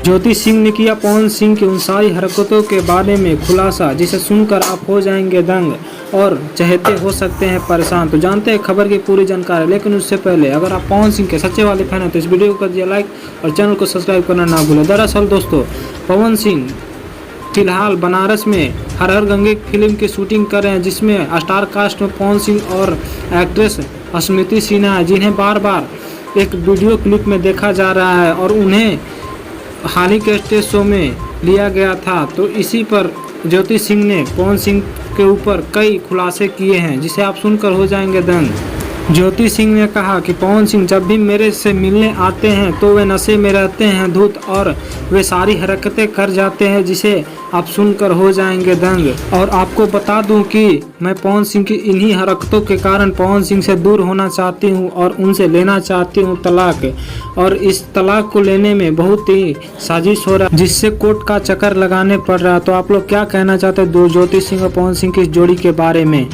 ज्योति सिंह ने किया पवन सिंह की उन सारी हरकतों के बारे में खुलासा जिसे सुनकर आप हो जाएंगे दंग और चहेते हो सकते हैं परेशान। तो जानते हैं खबर की पूरी जानकारी, लेकिन उससे पहले अगर आप पवन सिंह के सच्चे वाले फैन हैं तो इस वीडियो को कर दिया लाइक और चैनल को सब्सक्राइब करना ना भूलें। दरअसल दोस्तों, पवन सिंह फिलहाल बनारस में हर हर गंगे फिल्म की शूटिंग कर रहे हैं, जिसमें स्टार कास्ट में पवन सिंह और एक्ट्रेस स्मृति सिन्हा है, जिन्हें बार बार एक वीडियो क्लिप में देखा जा रहा है और उन्हें हाल ही के स्टेज शो में लिया गया था। तो इसी पर ज्योति सिंह ने पवन सिंह के ऊपर कई खुलासे किए हैं जिसे आप सुनकर हो जाएंगे दंग। ज्योति सिंह ने कहा कि पवन सिंह जब भी मेरे से मिलने आते हैं तो वे नशे में रहते हैं धुत और वे सारी हरकतें कर जाते हैं जिसे आप सुनकर हो जाएंगे दंग। और आपको बता दूं कि मैं पवन सिंह की इन्हीं हरकतों के कारण पवन सिंह से दूर होना चाहती हूं और उनसे लेना चाहती हूं तलाक, और इस तलाक को लेने में बहुत ही साजिश हो रहा है जिससे कोर्ट का चक्कर लगाने पड़ रहा है। तो आप लोग क्या कहना चाहते हैं ज्योति सिंह और पवन सिंह की इस जोड़ी के बारे में?